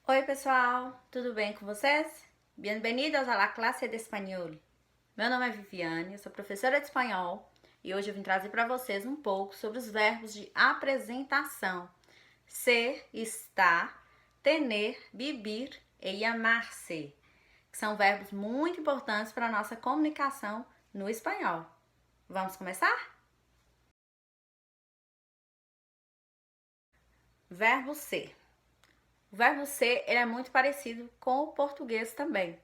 Oi, pessoal, tudo bem com vocês? Bem-vindos à classe de espanhol. Meu nome é Viviane, eu sou professora de espanhol e hoje eu vim trazer para vocês um pouco sobre os verbos de apresentação: ser, estar, tener, vivir e amar-se, que são verbos muito importantes para a nossa comunicação no espanhol. Vamos começar? Verbo ser. O verbo ser ele é muito parecido com o português também.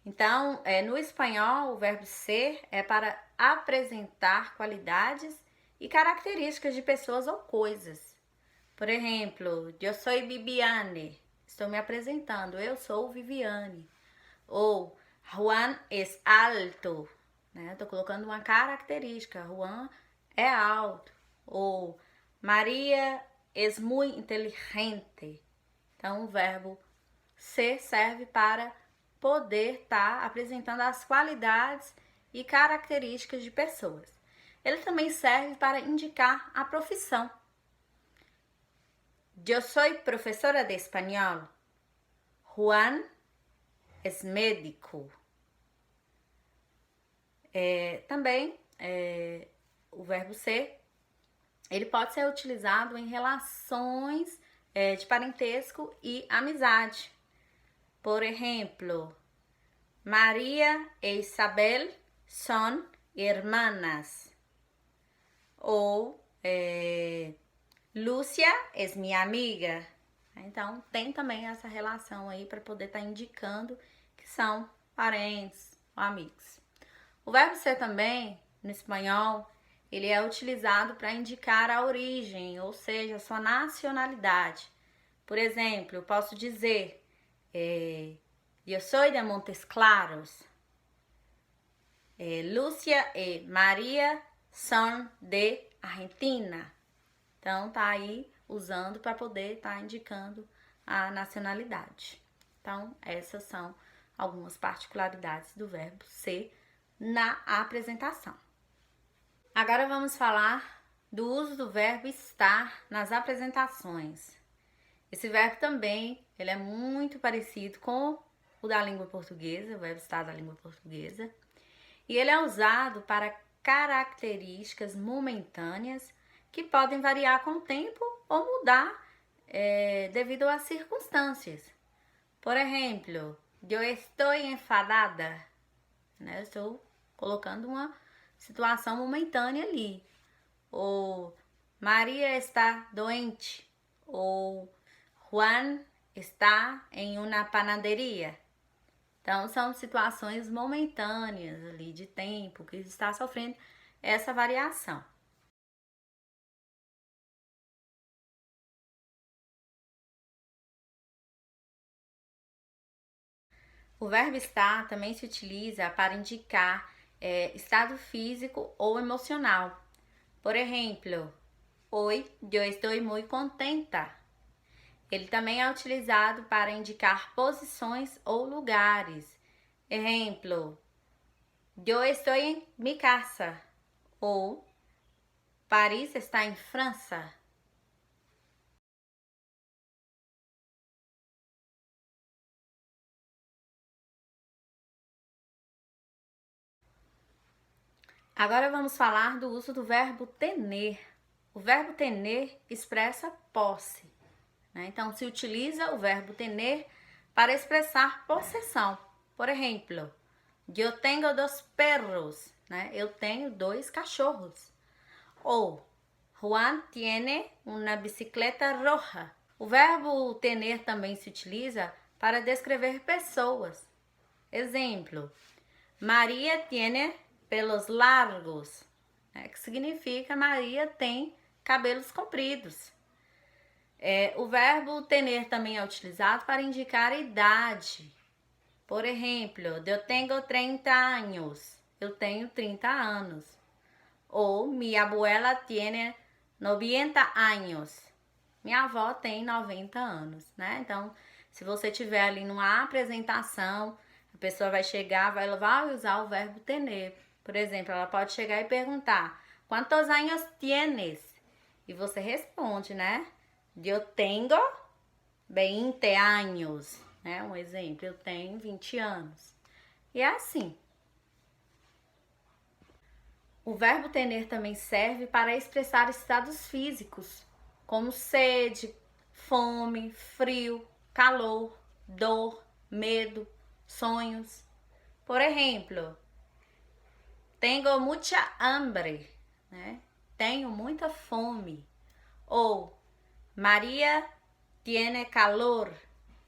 Então, no espanhol, o verbo ser é para apresentar qualidades e características de pessoas ou coisas. Por exemplo, eu sou Viviane, estou me apresentando, eu sou Viviane. Ou Juan es alto, né? Estou colocando uma característica, Juan é alto. Ou Maria es muy inteligente. Então, o verbo ser serve para poder estar apresentando as qualidades e características de pessoas. Ele também serve para indicar a profissão. Eu sou professora de espanhol. Juan es médico. Também o verbo ser ele pode ser utilizado em relações de parentesco e amizade. Por exemplo, Maria e Isabel são hermanas. Ou Lúcia é minha amiga. Então, tem também essa relação aí para poder estar indicando que são parentes ou amigos. O verbo ser também, no espanhol, ele é utilizado para indicar a origem, ou seja, a sua nacionalidade. Por exemplo, eu posso dizer, eu sou de Montes Claros. Lúcia e Maria são de Argentina. Então, tá aí usando para poder estar indicando a nacionalidade. Então, essas são algumas particularidades do verbo ser na apresentação. Agora vamos falar do uso do verbo estar nas apresentações. Esse verbo também ele é muito parecido com o da língua portuguesa, o verbo estar da língua portuguesa. E ele é usado para características momentâneas que podem variar com o tempo ou mudar devido às circunstâncias. Por exemplo, eu estou enfadada, né? Eu estou colocando uma situação momentânea ali. Ou Maria está doente. Ou Juan está em uma panaderia. Então, são situações momentâneas ali de tempo que está sofrendo essa variação. O verbo estar também se utiliza para indicar estado físico ou emocional. Por exemplo, hoy eu estou muito contenta. Ele também é utilizado para indicar posições ou lugares. Exemplo, eu estou em minha casa. Ou Paris está em França. Agora vamos falar do uso do verbo tener. O verbo tener expressa posse, né? Então, se utiliza o verbo tener para expressar possessão. Por exemplo, eu tenho 2 perros, né? Eu tenho 2 cachorros. Ou Juan tiene una bicicleta roja. O verbo tener também se utiliza para descrever pessoas. Exemplo, Maria tiene pelos largos, né? Que significa Maria tem cabelos compridos. O verbo tener também é utilizado para indicar a idade. Por exemplo, eu tenho 30 anos. Eu tenho 30 anos. Ou minha abuela tiene 90 anos. Minha avó tem 90 anos, né? Então, se você tiver ali numa apresentação, a pessoa vai chegar, vai usar o verbo tener. Por exemplo, ela pode chegar e perguntar: quantos anos tienes? E você responde, né? Eu tenho 20 años, né? Um exemplo, eu tenho 20 anos. E é assim. O verbo tener também serve para expressar estados físicos, como sede, fome, frio, calor, dor, medo, sonhos. Por exemplo, tenho mucha hambre, né? Tenho muita fome. Ou Maria tiene calor,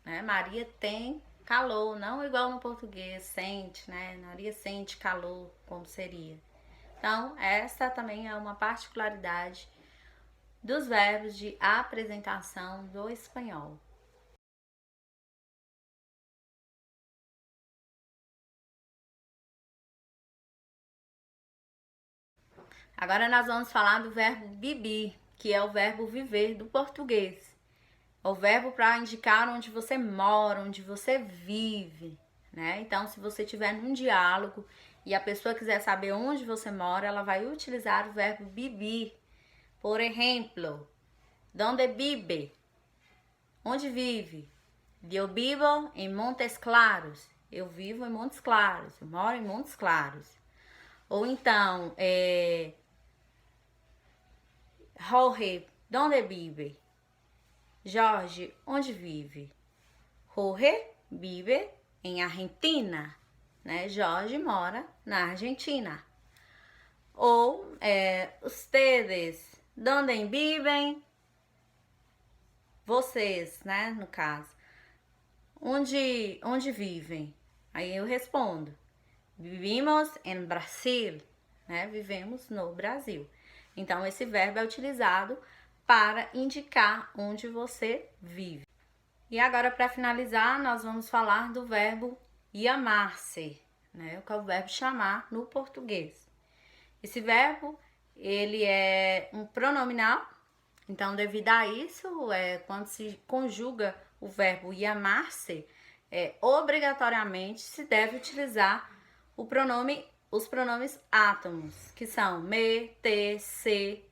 né? Maria tem calor, não igual no português, sente, né? Maria sente calor, como seria. Então, essa também é uma particularidade dos verbos de apresentação do espanhol. Agora nós vamos falar do verbo vivir, que é o verbo viver do português. É o verbo para indicar onde você mora, onde você vive, né? Então, se você estiver num diálogo e a pessoa quiser saber onde você mora, ela vai utilizar o verbo vivir. Por exemplo, donde vive? Onde vive? Eu vivo em Montes Claros. Eu vivo em Montes Claros. Eu moro em Montes Claros. Ou então, Jorge, donde vive? Jorge, onde vive? Jorge vive em Argentina, né? Jorge mora na Argentina. Ou, ustedes, donde vivem? Vocês, né? No caso. Onde vivem? Aí eu respondo: vivimos em Brasil, né? Vivemos no Brasil. Então, esse verbo é utilizado para indicar onde você vive. E agora, para finalizar, nós vamos falar do verbo llamar-se, né? Que é o verbo chamar no português. Esse verbo, ele é um pronominal. Então, devido a isso, quando se conjuga o verbo llamar-se, obrigatoriamente se deve utilizar os pronomes átomos, que são me, te, se,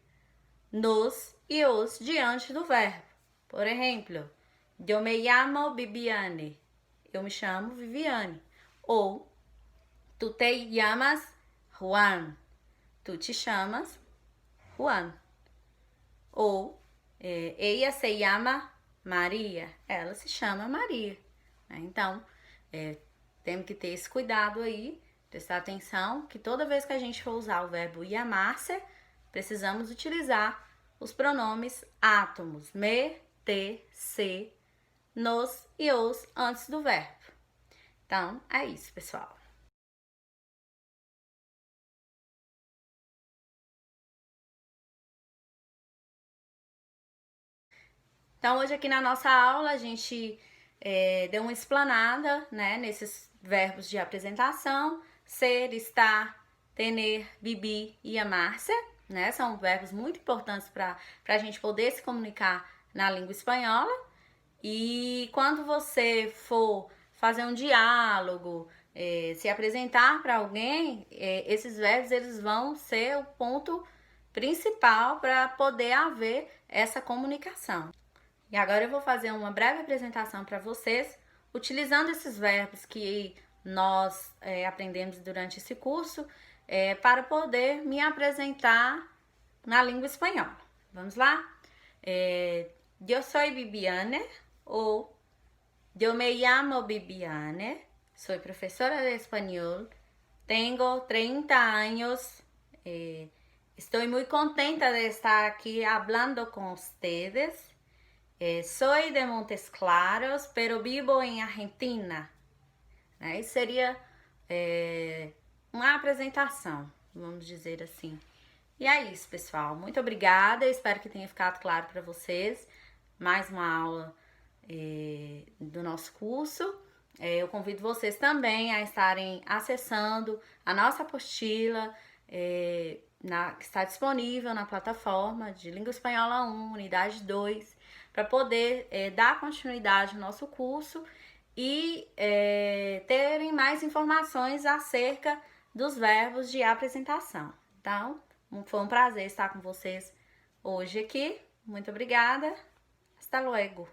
nos e os diante do verbo. Por exemplo, eu me llamo Viviane. Eu me chamo Viviane. Ou, tu te llamas Juan. Tu te chamas Juan. Ou, ella se llama Maria. Ela se chama Maria. Então, temos que ter esse cuidado aí, prestar atenção, que toda vez que a gente for usar o verbo llamar-se, precisamos utilizar os pronomes átomos, me, te, se, nos e os antes do verbo. Então, é isso, pessoal. Então, hoje aqui na nossa aula, a gente deu uma explanada, né, nesses verbos de apresentação: ser, estar, tener, viver e amar-se, né? São verbos muito importantes para a gente poder se comunicar na língua espanhola. E quando você for fazer um diálogo, se apresentar para alguém, esses verbos eles vão ser o ponto principal para poder haver essa comunicação. E agora eu vou fazer uma breve apresentação para vocês, utilizando esses verbos que nós aprendemos durante esse curso, para poder me apresentar na língua espanhola. Vamos lá? Eu sou Viviane, ou eu me llamo Viviane, sou professora de espanhol, tenho 30 anos, estou muito contenta de estar aqui falando com vocês. Soy de Montes Claros, pero vivo em Argentina. Né? Isso seria uma apresentação, vamos dizer assim. E é isso, pessoal. Muito obrigada. Espero que tenha ficado claro para vocês. Mais uma aula do nosso curso. Eu convido vocês também a estarem acessando a nossa apostila que está disponível na plataforma de Língua Espanhola 1, Unidade 2, para poder dar continuidade ao nosso curso e terem mais informações acerca dos verbos de apresentação. Então, foi um prazer estar com vocês hoje aqui. Muito obrigada. Hasta luego.